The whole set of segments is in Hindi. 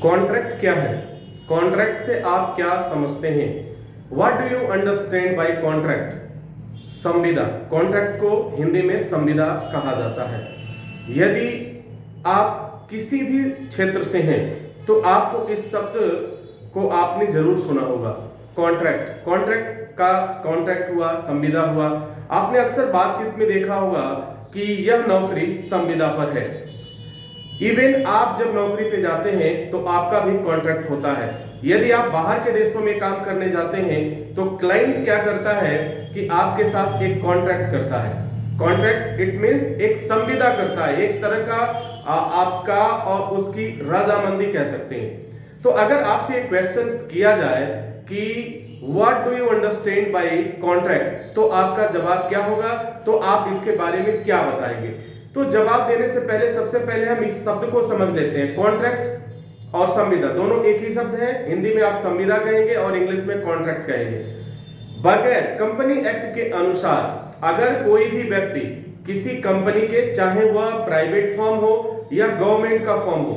कॉन्ट्रैक्ट क्या है? कॉन्ट्रैक्ट से आप क्या समझते हैं? What do you understand by contract? संविदा, कॉन्ट्रैक्ट को हिंदी में संविदा कहा जाता है। यदि आप किसी भी क्षेत्र से हैं तो आपको इस शब्द को आपने जरूर सुना होगा, कॉन्ट्रैक्ट। कॉन्ट्रैक्ट हुआ, संविदा हुआ। आपने अक्सर बातचीत में देखा होगा कि यह नौकरी संविदा पर है। इवन आप जब नौकरी पे जाते हैं तो आपका भी कॉन्ट्रैक्ट होता है। यदि आप बाहर के देशों में काम करने जाते हैं तो क्लाइंट क्या करता है कि आपके साथ एक कॉन्ट्रैक्ट करता है। कॉन्ट्रैक्ट इट मींस एक संविदा करता है, एक तरह का आपका और उसकी रजामंदी कह सकते हैं। तो अगर आपसे एक क्वेश्चन किया जाए कि what do you understand by contract, तो आपका जवाब क्या होगा? तो आप इसके बारे में क्या बताएंगे? तो जवाब देने से पहले सबसे पहले हम इस शब्द को समझ लेते हैं। कॉन्ट्रैक्ट और संविदा दोनों एक ही शब्द है। हिंदी में आप संविदा कहेंगे और इंग्लिश में कॉन्ट्रैक्ट कहेंगे। बगैर कंपनी एक्ट के अनुसार अगर कोई भी व्यक्ति किसी कंपनी के, चाहे वह प्राइवेट फर्म हो या गवर्नमेंट का फर्म हो,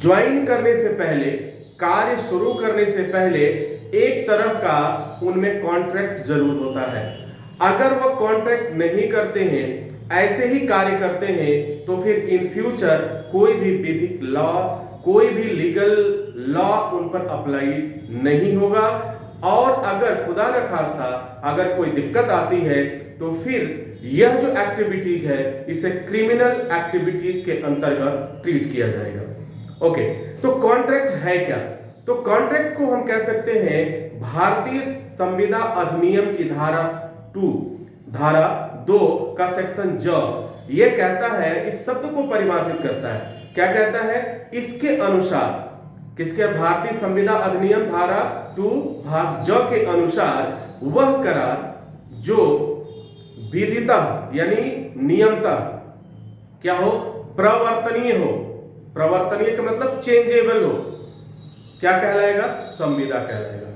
ज्वाइन करने से पहले, कार्य शुरू करने से पहले एक तरह का उनमें कॉन्ट्रैक्ट जरूर होता है। अगर वह कॉन्ट्रैक्ट नहीं करते हैं, ऐसे ही कार्य करते हैं, तो फिर इन फ्यूचर कोई भी विधिक लॉ, कोई भी लीगल लॉ उन पर अप्लाई नहीं होगा। और अगर खुदा न खास्ता अगर कोई दिक्कत आती है तो फिर यह जो एक्टिविटीज है इसे क्रिमिनल एक्टिविटीज के अंतर्गत ट्रीट किया जाएगा। ओके, तो कॉन्ट्रैक्ट है क्या? तो कॉन्ट्रैक्ट को हम कह सकते हैं भारतीय संविदा अधिनियम की धारा 2 का सेक्शन ज ये कहता है, इस शब्द को परिभाषित करता है। क्या कहता है? इसके अनुसार, किसके? भारतीय संविदा अधिनियम धारा 2 भाग ज के अनुसार वह करार जो विधितः यानी नियमतः क्या हो? प्रवर्तनीय हो। प्रवर्तनीय का मतलब चेंजेबल हो, क्या कहलाएगा? संविदा कहलाएगा।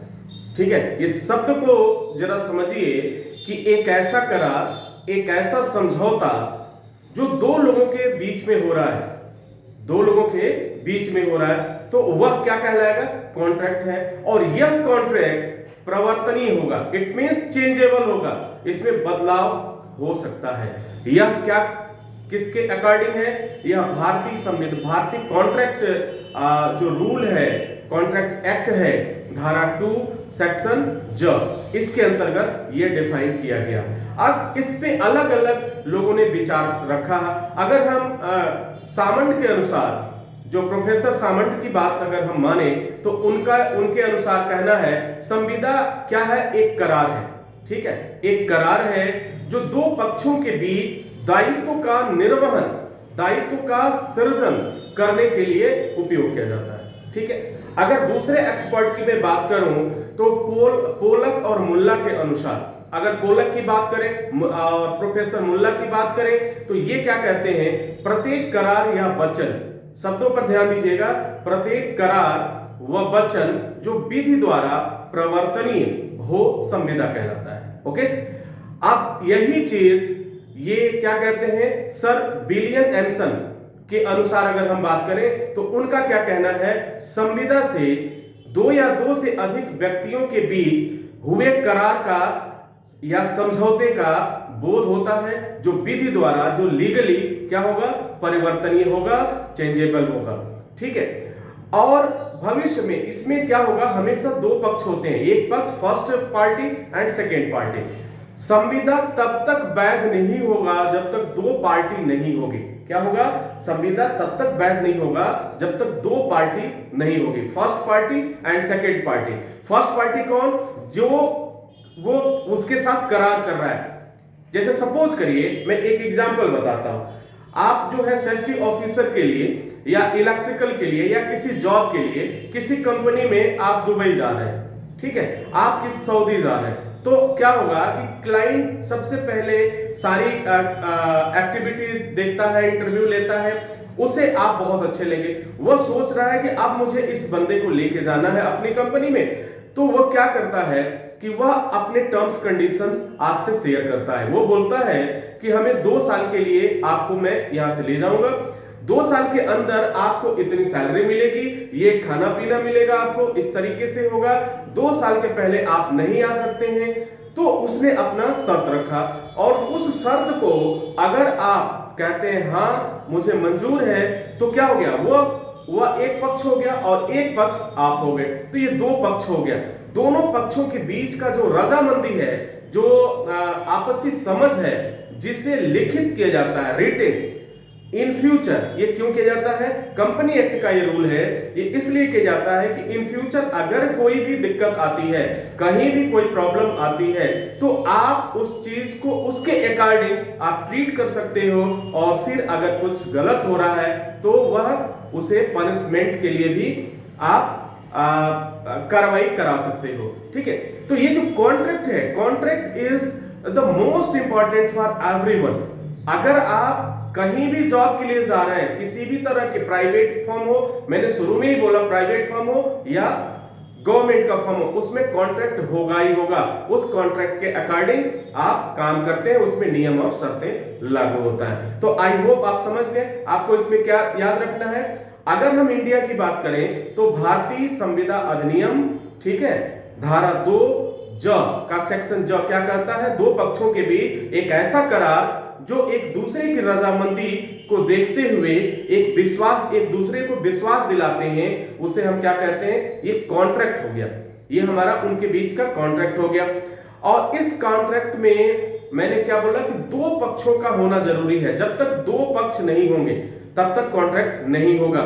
ठीक है, इस शब्द को जरा समझिए कि एक ऐसा करार, एक ऐसा समझौता जो दो लोगों के बीच में हो रहा है, दो लोगों के बीच में हो रहा है, तो वह क्या कहलाएगा? कॉन्ट्रैक्ट है। और यह कॉन्ट्रैक्ट प्रवर्तनीय होगा, इट मींस चेंजेबल होगा, इसमें बदलाव हो सकता है। यह क्या किसके अकॉर्डिंग है? यह भारतीय संविधान, भारतीय कॉन्ट्रैक्ट जो रूल है, कॉन्ट्रैक्ट एक्ट है, धारा 2 सेक्शन ज, इसके अंतर्गत यह डिफाइन किया गया। अब इस पे अलग अलग लोगों ने विचार रखा। अगर हम सामंत के अनुसार, जो प्रोफेसर सामंत की बात अगर हम माने तो उनके अनुसार कहना है संविदा क्या है? एक करार है। ठीक है, एक करार है जो दो पक्षों के बीच दायित्व का निर्वहन, दायित्व का सृजन करने के लिए उपयोग किया जाता है। ठीक है, अगर दूसरे एक्सपर्ट की मैं बात करूं तो पोलक और मुल्ला के अनुसार, अगर पोलक की बात करें और प्रोफेसर मुल्ला की बात करें तो ये क्या कहते हैं? प्रत्येक करार या वचन, शब्दों पर ध्यान दीजिएगा, प्रत्येक करार व वचन जो विधि द्वारा प्रवर्तनीय हो संविदा कहलाता है। ओके, अब यही चीज ये क्या कहते हैं? सर विलियम एंसन के अनुसार अगर हम बात करें तो उनका क्या कहना है? संविदा से दो या दो से अधिक व्यक्तियों के बीच हुए करार का या समझौते का बोध होता है, जो विधि द्वारा, जो लीगली क्या होगा? परिवर्तनीय होगा, चेंजेबल होगा। ठीक है, और भविष्य में इसमें क्या होगा? हमेशा दो पक्ष होते हैं, एक पक्ष first party and second party. संविदा तब तक वैध नहीं होगा जब तक दो पार्टी नहीं होगी। क्या होगा? संविदा तब तक वैध नहीं होगा जब तक दो पार्टी नहीं होगी, first party and second party. First party कौन? जो वो उसके साथ करार कर रहा है। जैसे सपोज करिए, मैं एक एग्जांपल बताता हूं। आप जो है सेफ्टी ऑफिसर के लिए या इलेक्ट्रिकल के लिए या किसी जॉब के लिए किसी कंपनी में आप दुबई जा रहे हैं। ठीक है, आप किसी सऊदी जा रहे हैं, तो क्या होगा कि क्लाइंट सबसे पहले सारी एक्टिविटीज देखता है, इंटरव्यू लेता है, उसे आप बहुत अच्छे लगे, वह सोच रहा है कि अब मुझे इस बंदे को लेके जाना है अपनी कंपनी में। तो वह क्या करता है कि वह अपने टर्म्स कंडीशंस आपसे शेयर करता है। वो बोलता है कि हमें 2 साल के लिए आपको मैं यहां से ले जाऊंगा, 2 साल के अंदर आपको इतनी सैलरी मिलेगी, ये खाना पीना मिलेगा आपको, इस तरीके से होगा, 2 साल के पहले आप नहीं आ सकते हैं। तो उसने अपना शर्त रखा और उस शर्त को अगर आप कहते हैं हाँ मुझे मंजूर है, तो क्या हो गया, वह एक पक्ष हो गया और एक पक्ष आप हो गए, तो ये 2 पक्ष हो गया। दोनों पक्षों के बीच का जो रजामंदी है, जो आपसी समझ है, जिसे लिखित किया जाता है, रिटेन इन फ्यूचर, ये क्यों किया जाता है, कंपनी एक्ट का ये रूल है, ये इसलिए किया जाता है कि इन फ्यूचर अगर कोई भी दिक्कत आती है, कहीं भी कोई प्रॉब्लम आती है, तो आप उस चीज को उसके अकॉर्डिंग आप ट्रीट कर सकते हो, और फिर अगर कुछ गलत हो रहा है तो वह उसे पनिशमेंट के लिए भी आप कार्रवाई करा सकते हो। ठीक है, तो ये जो कॉन्ट्रैक्ट है, contract is the most important for everyone. अगर आप कहीं भी जॉब के लिए जा रहे हैं, किसी भी तरह के प्राइवेट फर्म हो, मैंने शुरू में ही बोला प्राइवेट फर्म हो या गवर्नमेंट का फर्म हो, उसमें कॉन्ट्रैक्ट होगा ही होगा। उस कॉन्ट्रैक्ट के अकॉर्डिंग आप काम करते हैं, उसमें नियम और शर्तें लागू होता है। तो आई होप आप समझ गए। आपको इसमें क्या याद रखना है, अगर हम इंडिया की बात करें तो भारतीय संविदा अधिनियम, ठीक है, धारा 2 ज का सेक्शन ज क्या कहता है, 2 पक्षों के बीच एक ऐसा करार जो एक दूसरे की रजामंदी को देखते हुए एक दूसरे को विश्वास दिलाते हैं, उसे हम क्या कहते हैं, ये कॉन्ट्रैक्ट हो गया। ये हमारा उनके बीच का कॉन्ट्रैक्ट हो गया। और इस कॉन्ट्रैक्ट में मैंने क्या बोला कि 2 पक्षों का होना जरूरी है। जब तक 2 पक्ष नहीं होंगे तब तक कॉन्ट्रैक्ट नहीं होगा।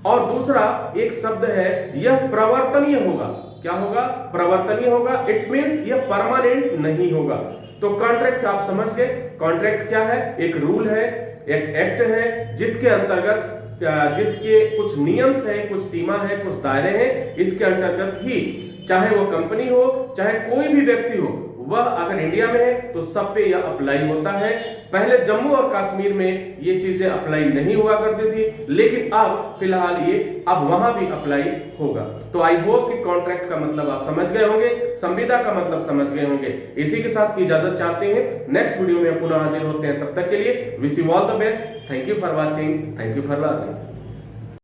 और दूसरा एक शब्द है, यह प्रवर्तनीय होगा। क्या होगा, प्रवर्तनीय होगा। इट मींस यह परमानेंट नहीं होगा। तो कॉन्ट्रैक्ट आप समझ गए। कॉन्ट्रैक्ट क्या है, एक रूल है, एक एक्ट है, जिसके अंतर्गत जिसके कुछ नियम्स हैं, कुछ सीमा है, कुछ दायरे हैं, इसके अंतर्गत ही चाहे वो कंपनी हो, चाहे कोई भी व्यक्ति हो, वह अगर इंडिया में है तो सब पे यह अप्लाई होता है। पहले जम्मू और कश्मीर में ये चीजें अप्लाई नहीं हुआ करती थी, लेकिन अब फिलहाल ये अब वहां भी अप्लाई होगा। तो आई होप कि कॉन्ट्रैक्ट का मतलब आप समझ गए होंगे, संविदा का मतलब समझ गए होंगे। इसी के साथ इजाजत चाहते हैं, नेक्स्ट वीडियो में पुनः हाजिर होते हैं। तब तक के लिए wish you all the best. Thank you for watching, thank you for learning.